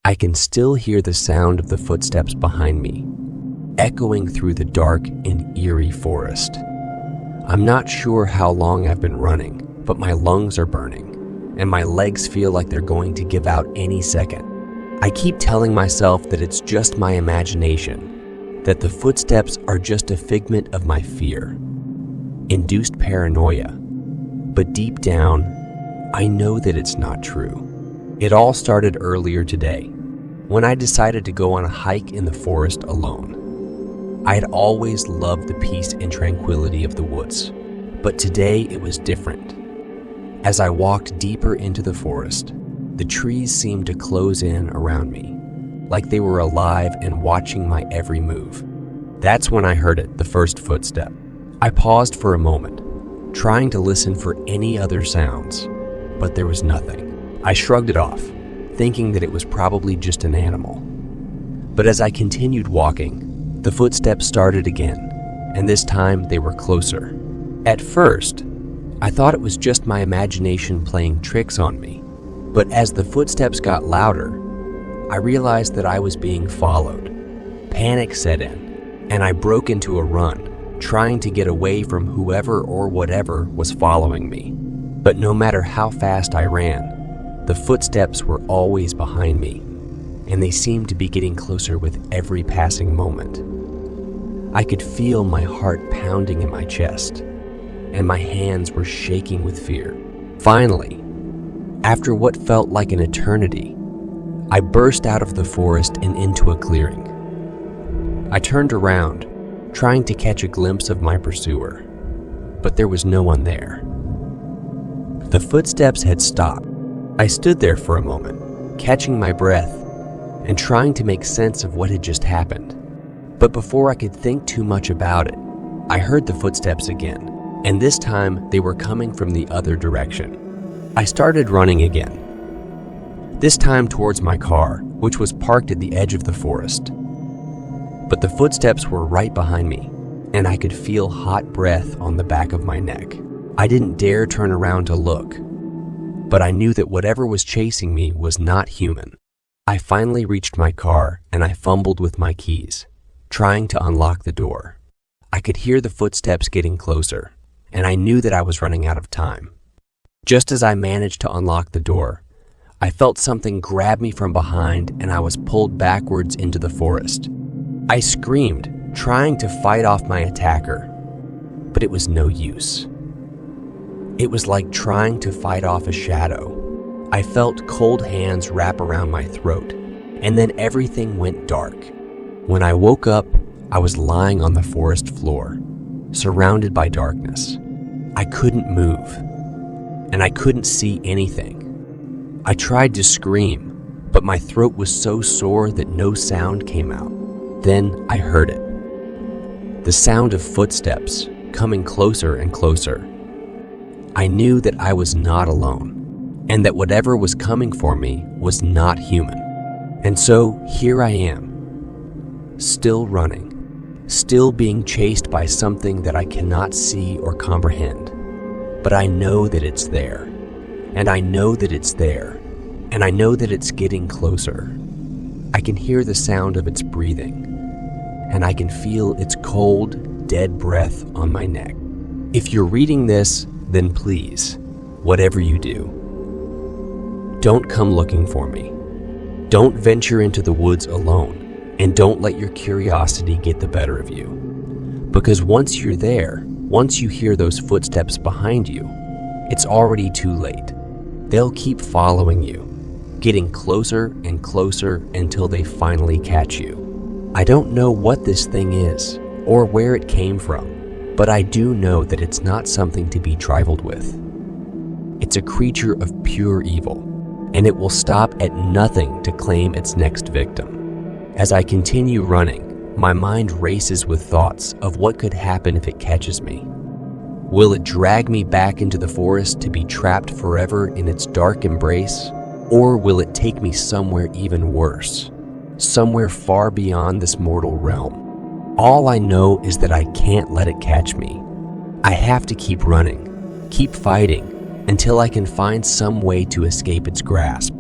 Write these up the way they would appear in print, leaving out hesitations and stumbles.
I can still hear the sound of the footsteps behind me, echoing through the dark and eerie forest. I'm not sure how long I've been running, but my lungs are burning, and my legs feel like they're going to give out any second. I keep telling myself that it's just my imagination, that the footsteps are just a figment of my fear, induced paranoia. But deep down, I know that it's not true. It all started earlier today, when I decided to go on a hike in the forest alone. I had always loved the peace and tranquility of the woods, but today it was different. As I walked deeper into the forest, the trees seemed to close in around me, like they were alive and watching my every move. That's when I heard it, the first footstep. I paused for a moment, trying to listen for any other sounds, but there was nothing. I shrugged it off, thinking that it was probably just an animal. But as I continued walking, the footsteps started again, and this time they were closer. At first, I thought it was just my imagination playing tricks on me, but as the footsteps got louder, I realized that I was being followed. Panic set in, and I broke into a run, trying to get away from whoever or whatever was following me. But no matter how fast I ran, the footsteps were always behind me, and they seemed to be getting closer with every passing moment. I could feel my heart pounding in my chest, and my hands were shaking with fear. Finally, after what felt like an eternity, I burst out of the forest and into a clearing. I turned around, trying to catch a glimpse of my pursuer, but there was no one there. The footsteps had stopped. I stood there for a moment, catching my breath and trying to make sense of what had just happened. But before I could think too much about it, I heard the footsteps again, and this time they were coming from the other direction. I started running again, this time towards my car, which was parked at the edge of the forest. But the footsteps were right behind me, and I could feel hot breath on the back of my neck. I didn't dare turn around to look, but I knew that whatever was chasing me was not human. I finally reached my car, and I fumbled with my keys, trying to unlock the door. I could hear the footsteps getting closer, and I knew that I was running out of time. Just as I managed to unlock the door, I felt something grab me from behind, and I was pulled backwards into the forest. I screamed, trying to fight off my attacker, but it was no use. It was like trying to fight off a shadow. I felt cold hands wrap around my throat, and then everything went dark. When I woke up, I was lying on the forest floor, surrounded by darkness. I couldn't move, and I couldn't see anything. I tried to scream, but my throat was so sore that no sound came out. Then I heard it. The sound of footsteps coming closer and closer. I knew that I was not alone, and that whatever was coming for me was not human. And so here I am, still running, still being chased by something that I cannot see or comprehend. But I know that it's there, and I know that it's there, and I know that it's getting closer. I can hear the sound of its breathing, and I can feel its cold, dead breath on my neck. If you're reading this, then please, whatever you do, don't come looking for me. Don't venture into the woods alone, and don't let your curiosity get the better of you. Because once you're there, once you hear those footsteps behind you, it's already too late. They'll keep following you, getting closer and closer until they finally catch you. I don't know what this thing is or where it came from, but I do know that it's not something to be trifled with. It's a creature of pure evil, and it will stop at nothing to claim its next victim. As I continue running, my mind races with thoughts of what could happen if it catches me. Will it drag me back into the forest to be trapped forever in its dark embrace? Or will it take me somewhere even worse, somewhere far beyond this mortal realm? All I know is that I can't let it catch me. I have to keep running, keep fighting, until I can find some way to escape its grasp.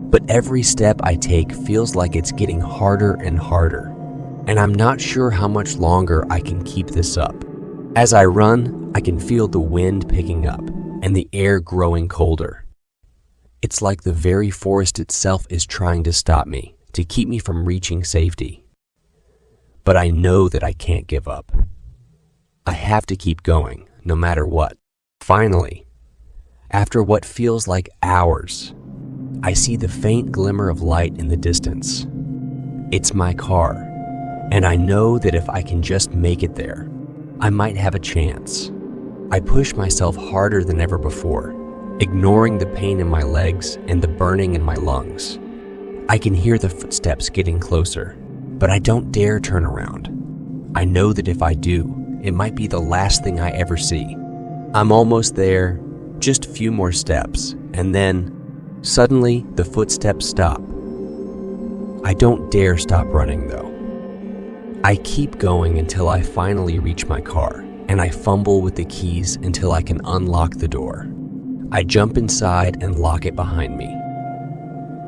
But every step I take feels like it's getting harder and harder, and I'm not sure how much longer I can keep this up. As I run, I can feel the wind picking up and the air growing colder. It's like the very forest itself is trying to stop me, to keep me from reaching safety. But I know that I can't give up. I have to keep going, no matter what. Finally, after what feels like hours, I see the faint glimmer of light in the distance. It's my car, and I know that if I can just make it there, I might have a chance. I push myself harder than ever before, ignoring the pain in my legs and the burning in my lungs. I can hear the footsteps getting closer, but I don't dare turn around. I know that if I do, it might be the last thing I ever see. I'm almost there, just a few more steps, and then, suddenly, the footsteps stop. I don't dare stop running, though. I keep going until I finally reach my car, and I fumble with the keys until I can unlock the door. I jump inside and lock it behind me,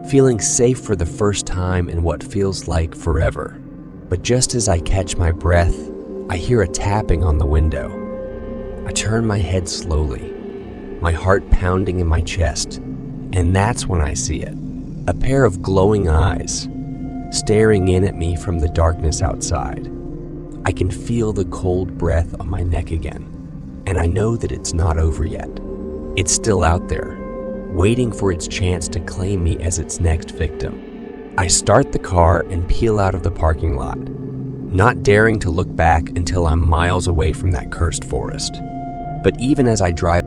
feeling safe for the first time in what feels like forever. But just as I catch my breath, I hear a tapping on the window. I turn my head slowly, my heart pounding in my chest, and that's when I see it. A pair of glowing eyes, staring in at me from the darkness outside. I can feel the cold breath on my neck again, and I know that it's not over yet. It's still out there, waiting for its chance to claim me as its next victim. I start the car and peel out of the parking lot, not daring to look back until I'm miles away from that cursed forest. But even as I drive,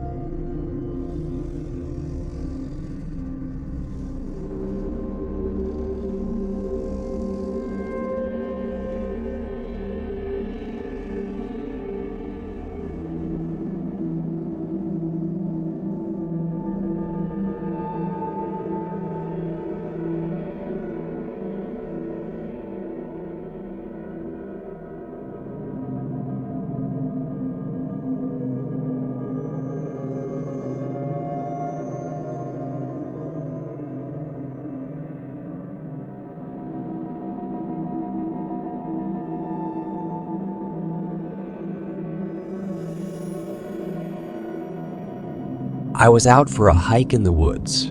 I was out for a hike in the woods,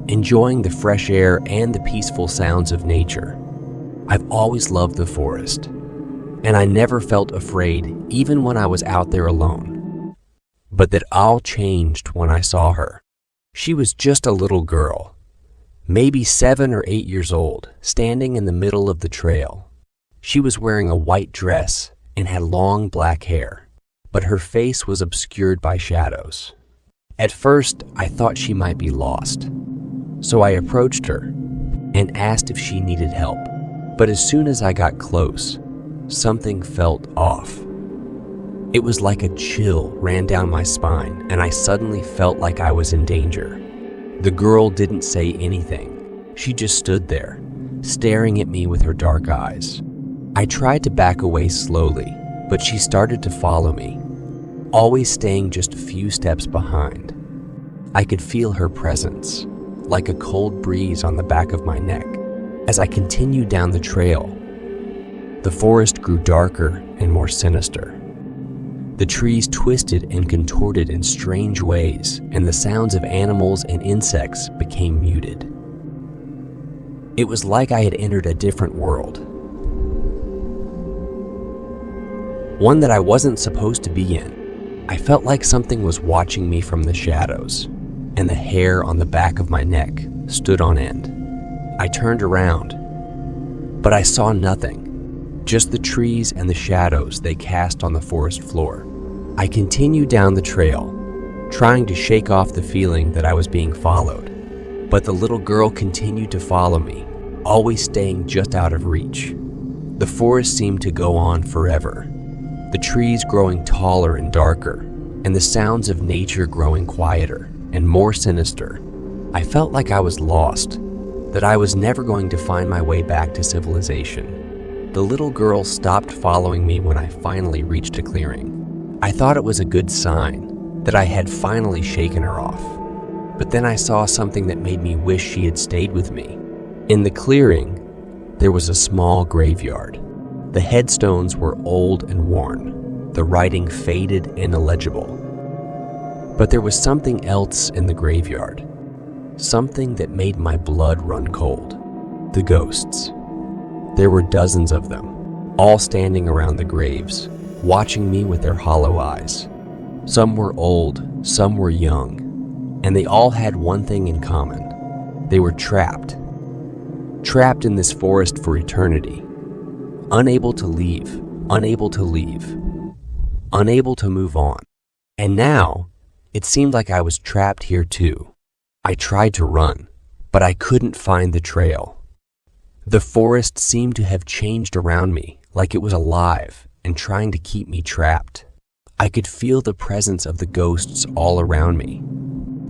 enjoying the fresh air and the peaceful sounds of nature. I've always loved the forest, and I never felt afraid even when I was out there alone. But that all changed when I saw her. She was just a little girl, maybe 7 or 8 years old, standing in the middle of the trail. She was wearing a white dress and had long black hair, but her face was obscured by shadows. At first, I thought she might be lost, so I approached her and asked if she needed help. But as soon as I got close, something felt off. It was like a chill ran down my spine, and I suddenly felt like I was in danger. The girl didn't say anything. She just stood there, staring at me with her dark eyes. I tried to back away slowly, but she started to follow me, always staying just a few steps behind. I could feel her presence, like a cold breeze on the back of my neck. As I continued down the trail, the forest grew darker and more sinister. The trees twisted and contorted in strange ways, and the sounds of animals and insects became muted. It was like I had entered a different world, one that I wasn't supposed to be in. I felt like something was watching me from the shadows, and the hair on the back of my neck stood on end. I turned around, but I saw nothing, just the trees and the shadows they cast on the forest floor. I continued down the trail, trying to shake off the feeling that I was being followed, but the little girl continued to follow me, always staying just out of reach. The forest seemed to go on forever, the trees growing taller and darker, and the sounds of nature growing quieter and more sinister. I felt like I was lost, that I was never going to find my way back to civilization. The little girl stopped following me when I finally reached a clearing. I thought it was a good sign that I had finally shaken her off. but then I saw something that made me wish she had stayed with me. In the clearing, there was a small graveyard. The headstones were old and worn, the writing faded and illegible. But there was something else in the graveyard, something that made my blood run cold. The ghosts. There were dozens of them, all standing around the graves, watching me with their hollow eyes. Some were old, some were young, and they all had one thing in common. They were trapped in this forest for eternity, unable to leave, unable to move on. And now, it seemed like I was trapped here too. I tried to run, but I couldn't find the trail. The forest seemed to have changed around me, like it was alive and trying to keep me trapped. I could feel the presence of the ghosts all around me,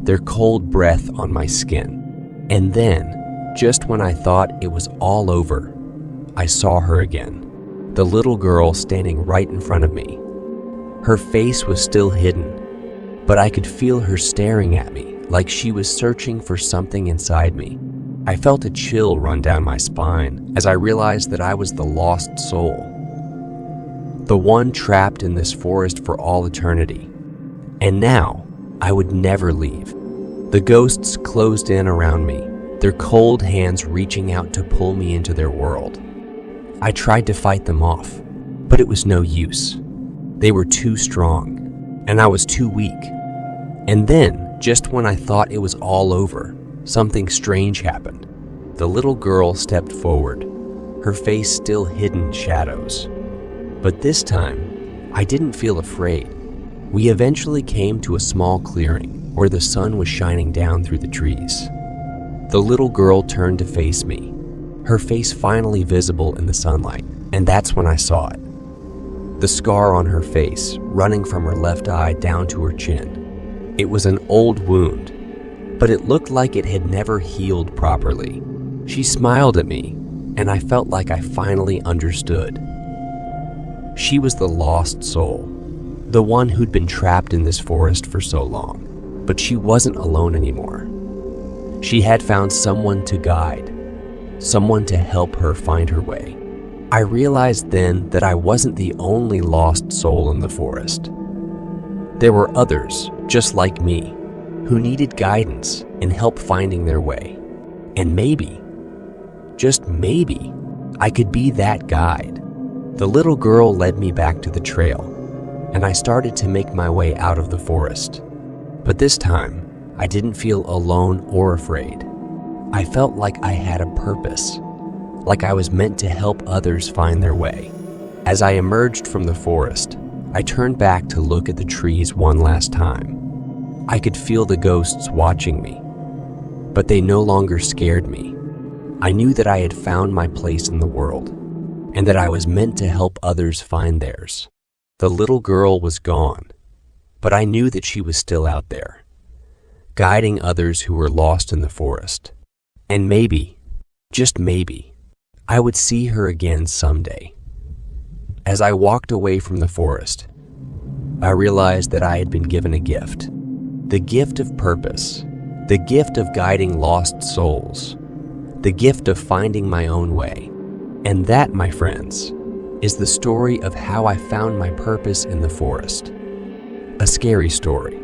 their cold breath on my skin. And then, just when I thought it was all over, I saw her again, the little girl standing right in front of me. Her face was still hidden, but I could feel her staring at me like she was searching for something inside me. I felt a chill run down my spine as I realized that I was the lost soul, the one trapped in this forest for all eternity. And now, I would never leave. The ghosts closed in around me, their cold hands reaching out to pull me into their world. I tried to fight them off, but it was no use. They were too strong, and I was too weak. And then, just when I thought it was all over, something strange happened. The little girl stepped forward, her face still hidden in shadows. But this time, I didn't feel afraid. We eventually came to a small clearing where the sun was shining down through the trees. The little girl turned to face me, her face finally visible in the sunlight, and that's when I saw it. The scar on her face, running from her left eye down to her chin. It was an old wound, but it looked like it had never healed properly. She smiled at me, and I felt like I finally understood. She was the lost soul, the one who'd been trapped in this forest for so long, but she wasn't alone anymore. She had found someone to guide, someone to help her find her way. I realized then that I wasn't the only lost soul in the forest. There were others, just like me, who needed guidance and help finding their way. And maybe, just maybe, I could be that guide. The little girl led me back to the trail, and I started to make my way out of the forest. But this time, I didn't feel alone or afraid. I felt like I had a purpose, like I was meant to help others find their way. As I emerged from the forest, I turned back to look at the trees one last time. I could feel the ghosts watching me, but they no longer scared me. I knew that I had found my place in the world, and that I was meant to help others find theirs. The little girl was gone, but I knew that she was still out there, guiding others who were lost in the forest. And maybe, just maybe, I would see her again someday. As I walked away from the forest, I realized that I had been given a gift. The gift of purpose, the gift of guiding lost souls, the gift of finding my own way. And that, my friends, is the story of how I found my purpose in the forest. A scary story,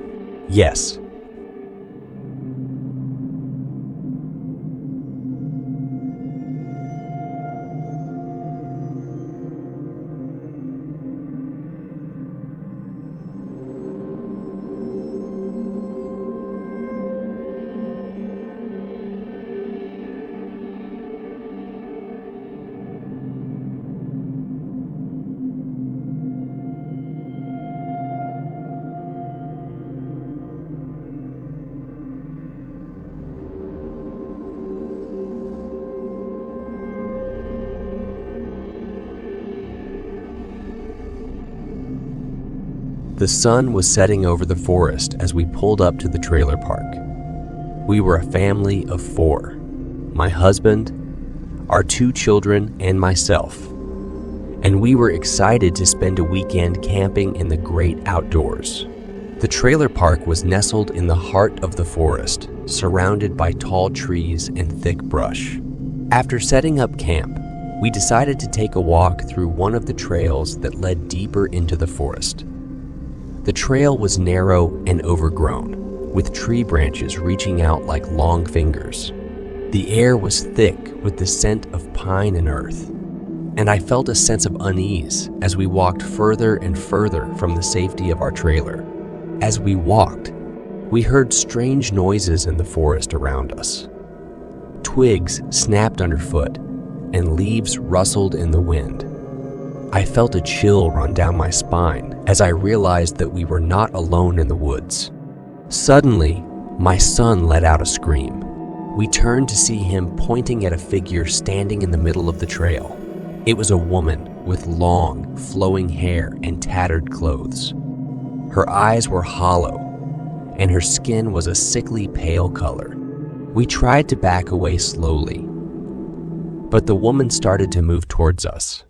yes. The sun was setting over the forest as we pulled up to the trailer park. We were a family of 4, my husband, our 2 children, and myself. And we were excited to spend a weekend camping in the great outdoors. The trailer park was nestled in the heart of the forest, surrounded by tall trees and thick brush. After setting up camp, we decided to take a walk through one of the trails that led deeper into the forest. The trail was narrow and overgrown, with tree branches reaching out like long fingers. The air was thick with the scent of pine and earth, and I felt a sense of unease as we walked further and further from the safety of our trailer. As we walked, we heard strange noises in the forest around us. Twigs snapped underfoot, and leaves rustled in the wind. I felt a chill run down my spine as I realized that we were not alone in the woods. Suddenly, my son let out a scream. We turned to see him pointing at a figure standing in the middle of the trail. It was a woman with long, flowing hair and tattered clothes. Her eyes were hollow, and her skin was a sickly pale color. We tried to back away slowly, but the woman started to move towards us.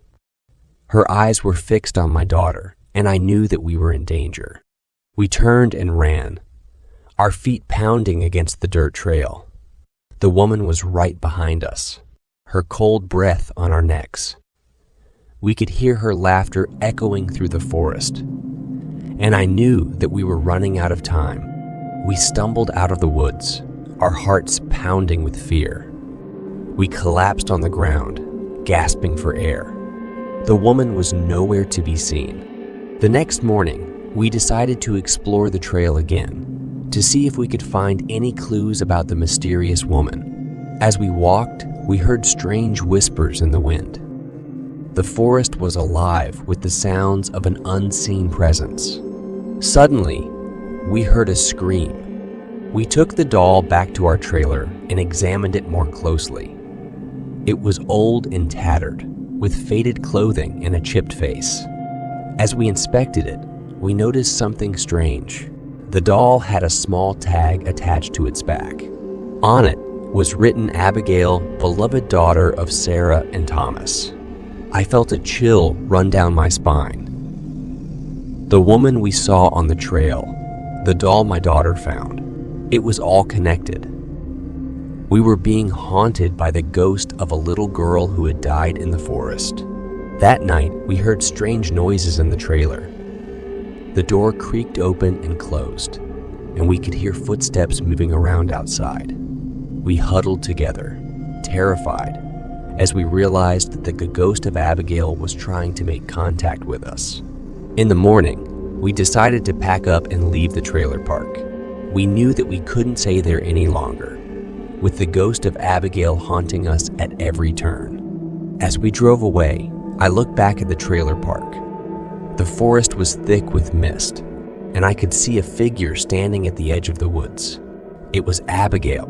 Her eyes were fixed on my daughter, and I knew that we were in danger. We turned and ran, our feet pounding against the dirt trail. The woman was right behind us, her cold breath on our necks. We could hear her laughter echoing through the forest, and I knew that we were running out of time. We stumbled out of the woods, our hearts pounding with fear. We collapsed on the ground, gasping for air. The woman was nowhere to be seen. The next morning, we decided to explore the trail again, to see if we could find any clues about the mysterious woman. As we walked, we heard strange whispers in the wind. The forest was alive with the sounds of an unseen presence. Suddenly, we heard a scream. We took the doll back to our trailer and examined it more closely. It was old and tattered, with faded clothing and a chipped face. As we inspected it, we noticed something strange. The doll had a small tag attached to its back. On it was written Abigail, beloved daughter of Sarah and Thomas. I felt a chill run down my spine. The woman we saw on the trail, the doll my daughter found, it was all connected. We were being haunted by the ghost of a little girl who had died in the forest. That night, we heard strange noises in the trailer. The door creaked open and closed, and we could hear footsteps moving around outside. We huddled together, terrified, as we realized that the ghost of Abigail was trying to make contact with us. In the morning, we decided to pack up and leave the trailer park. We knew that we couldn't stay there any longer, with the ghost of Abigail haunting us at every turn. As we drove away, I looked back at the trailer park. The forest was thick with mist, and I could see a figure standing at the edge of the woods. It was Abigail,